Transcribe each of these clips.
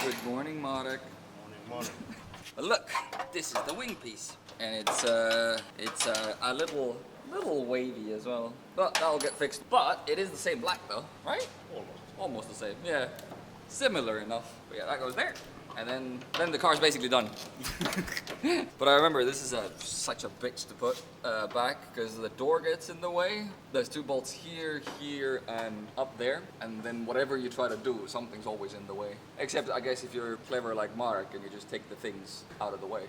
Good morning, Marek. Morning. But look, this is the wing piece, and it's a little wavy as well. But that'll get fixed. But it is the same black though, right? Almost the same. Yeah, similar enough. But yeah, that goes there, and then the car's basically done. But I remember this is such a bitch to put back because the door gets in the way. There's two bolts here, here, and up there, and then whatever you try to do, something's always in the way. Except I guess if you're clever like Marek and you just take the things out of the way.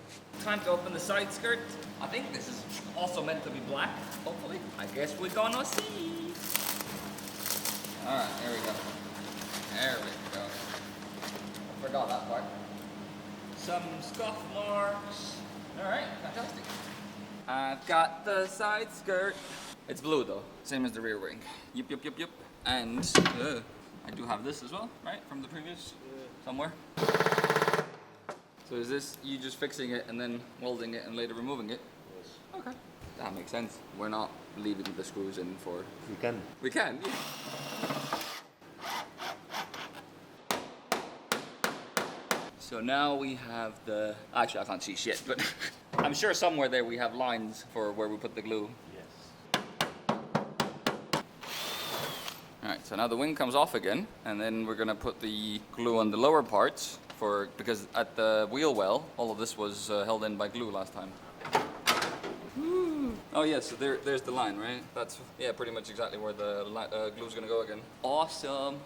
Time to open the side skirt. I think this is also meant to be black, hopefully. I guess we're gonna see. Alright, there we go. There we go. Forgot that part. Some scuff marks. Alright, fantastic. I've got the side skirt. It's blue though, same as the rear wing. Yep. And I do have this as well, right? From the previous somewhere. So is this you just fixing it and then welding it and later removing it? Yes. Okay. That makes sense. We're not leaving the screws in for... We can. We can, yeah. So now we have the... Actually, I can't see shit, but I'm sure somewhere there we have lines for where we put the glue. Yes. Alright, so now the wing comes off again, and then we're gonna put the glue on the lower parts because at the wheel well, all of this was held in by glue last time. Woo. Oh yeah, so there's the line, right? That's, yeah, pretty much exactly where the glue's gonna go again. Awesome.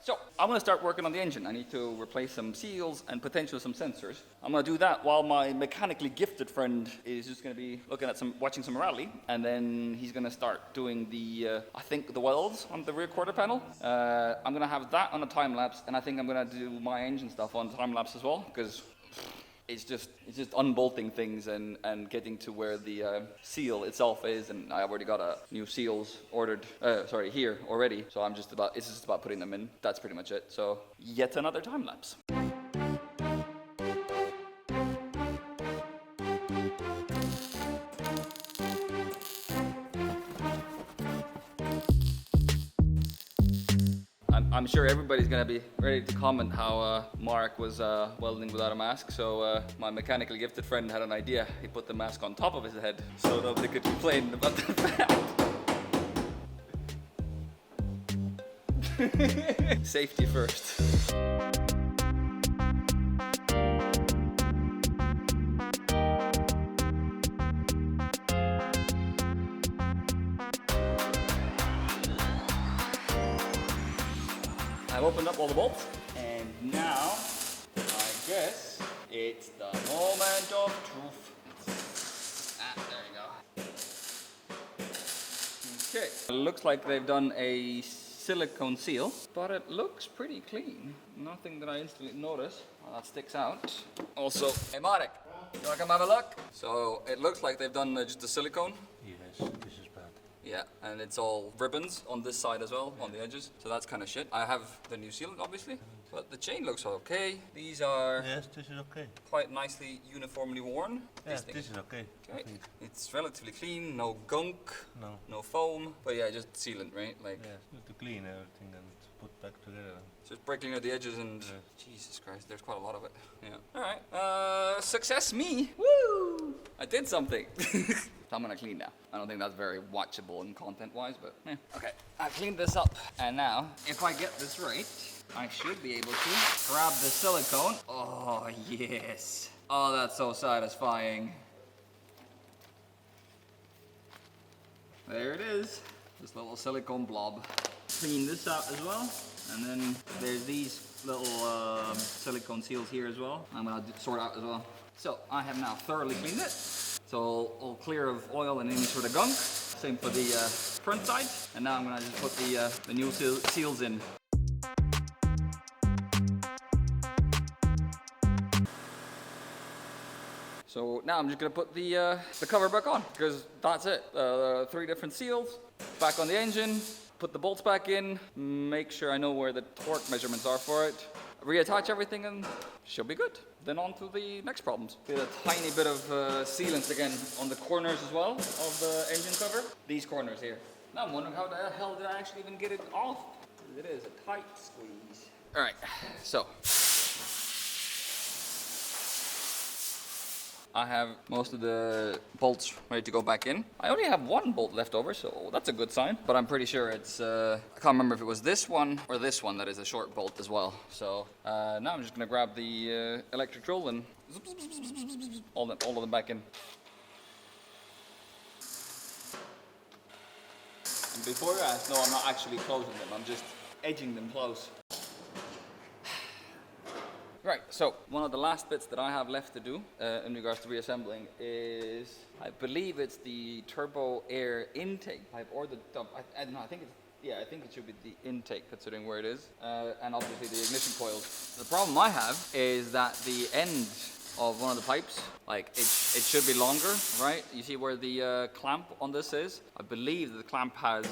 So, I'm gonna start working on the engine. I need to replace some seals and potentially some sensors. I'm gonna do that while my mechanically gifted friend is just gonna be looking at watching some rally, and then he's gonna start doing the, I think the welds on the rear quarter panel. I'm gonna have that on a time lapse, and I think I'm gonna do my engine stuff on time lapse as well, because it's just unbolting things and getting to where the seal itself is, and I already got a new seals ordered, here already. So it's just about putting them in. That's pretty much it. So yet another time lapse. I'm sure everybody's gonna be ready to comment how Marek was welding without a mask. So my mechanically gifted friend had an idea. He put the mask on top of his head so nobody could complain about the fact. Safety first. I've opened up all the bolts, and now I guess it's the moment of truth. There you go. Okay, it looks like they've done a silicone seal, but it looks pretty clean. Nothing that I instantly notice. Well, that sticks out. Also, hey Marek, you wanna come have a look? So it looks like they've done just the silicone. Yes, this is bad. Yeah, and it's all ribbons on this side as well, on the edges. So that's kind of shit. I have the new sealant, obviously, but the chain looks okay. These are Yes, this is okay. quite nicely uniformly worn. Yes, this is okay. Okay. It's relatively clean, no gunk, No. no foam, but yeah, just sealant, right? Like Yes, need to clean everything and put back together. just breaking out the edges and Yes. Jesus Christ, there's quite a lot of it. Yeah. All right. Success me. Woo! I did something. So I'm gonna clean now. I don't think that's very watchable and content-wise, but yeah. Okay, I cleaned this up, and now, if I get this right, I should be able to grab the silicone. Oh, yes. Oh, that's so satisfying. There it is, this little silicone blob. Clean this out as well, and then there's these little silicone seals here as well. I'm gonna sort out as well. So I have now thoroughly cleaned it. So all clear of oil and any sort of gunk. Same for the front side. And now I'm gonna just put the new seals in. So now I'm just gonna put the cover back on because that's it. 3 different seals, back on the engine, put the bolts back in, make sure I know where the torque measurements are for it, reattach everything, and she'll be good. Then on to the next problems. Did a tiny bit of sealant again on the corners as well of the engine cover. These corners here. Now I'm wondering how the hell did I actually even get it off? It is a tight squeeze. All right, so I have most of the bolts ready to go back in. I only have one bolt left over, so that's a good sign. But I'm pretty sure it's, I can't remember if it was this one or this one that is a short bolt as well. So now I'm just gonna grab the electric drill and all of them back in. And before you ask, no, I'm not actually closing them. I'm just edging them close. Right, so one of the last bits that I have left to do in regards to reassembling is, I believe it's the turbo air intake pipe or the, I don't know, I think it should be the intake considering where it is, and obviously the ignition coils. The problem I have is that the end of one of the pipes, like it should be longer, right? You see where the clamp on this is? I believe the clamp has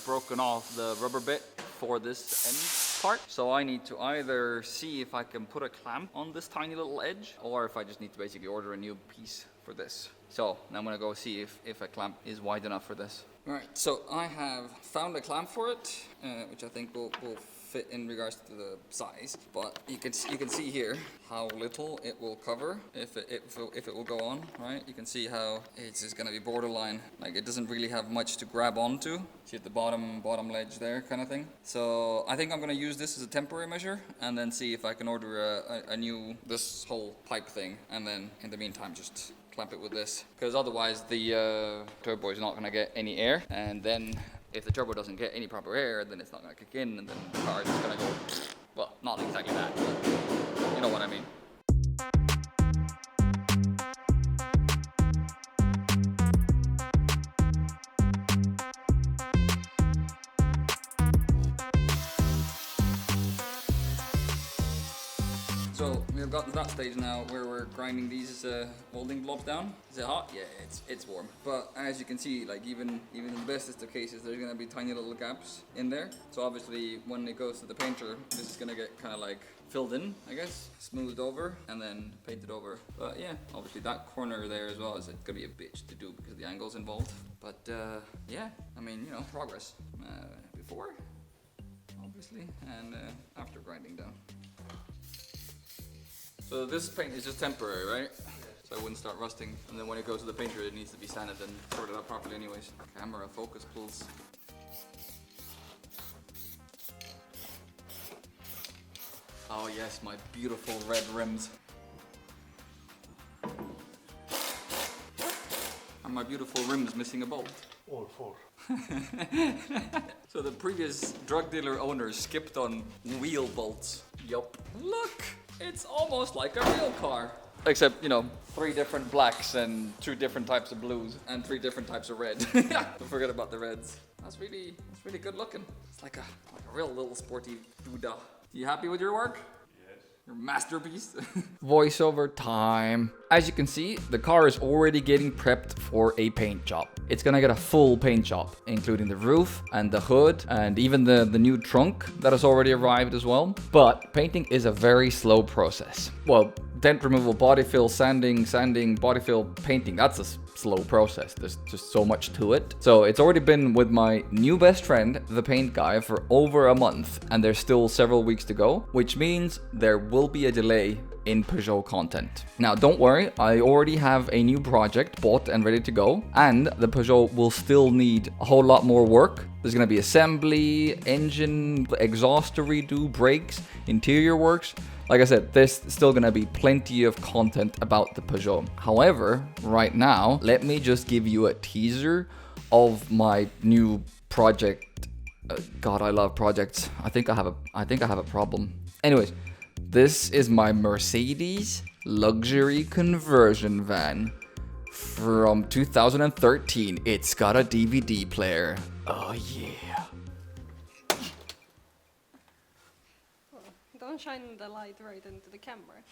broken off the rubber bit for this end part. So I need to either see if I can put a clamp on this tiny little edge, or if I just need to basically order a new piece for this. So now I'm gonna go see if a clamp is wide enough for this. All right, so I have found a clamp for it, which I think will fit in regards to the size, but you can see here how little it will cover if it will go on, right? You can see how it's just gonna be borderline, like it doesn't really have much to grab onto. See at the bottom ledge there, kind of thing. So I think I'm gonna use this as a temporary measure, and then see if I can order a new this whole pipe thing, and then in the meantime just clamp it with this, because otherwise the turbo is not going to get any air, and then if the turbo doesn't get any proper air, then it's not going to kick in, and then the car is just going to go, well, not exactly that, but you know what I mean. So we've gotten to that stage now where we're grinding these molding blobs down. Is it hot? Yeah, it's warm. But as you can see, like even in the bestest of cases, there's gonna be tiny little gaps in there. So obviously when it goes to the painter, this is gonna get kind of like filled in, I guess, smoothed over and then painted over. But yeah, obviously that corner there as well is gonna be a bitch to do because of the angles involved. But yeah, I mean, you know, progress before, obviously, and after grinding down. So this paint is just temporary, right? Yes. So it wouldn't start rusting. And then when it goes to the painter, it needs to be sanded and sorted out properly anyways. Camera focus pulls. Oh yes, my beautiful red rims. And my beautiful rims missing a bolt. All four. So the previous drug dealer owners skipped on wheel bolts. Yup. Look! It's almost like a real car. Except, you know, 3 different blacks and 2 different types of blues and 3 different types of red. Don't forget about the reds. That's really good looking. It's like a real little sporty doodah. You happy with your work? Your masterpiece. Voiceover time. As you can see, the car is already getting prepped for a paint job. It's gonna get a full paint job, including the roof and the hood and even the new trunk that has already arrived as well. But painting is a very slow process. Well, dent removal, body fill, sanding, body fill, painting, that's a slow process. There's just so much to it. So it's already been with my new best friend, the paint guy, for over a month, and there's still several weeks to go, which means there will be a delay in Peugeot content. Now don't worry, I already have a new project bought and ready to go, and the Peugeot will still need a whole lot more work. There's gonna be assembly, engine, exhaust to redo, brakes, interior works. Like I said, there's still gonna be plenty of content about the Peugeot. However, right now, let me just give you a teaser of my new project. God, I love projects. I think I have a problem. Anyways, this is my Mercedes luxury conversion van from 2013. It's got a DVD player. Oh yeah. Don't shine the light right into the camera.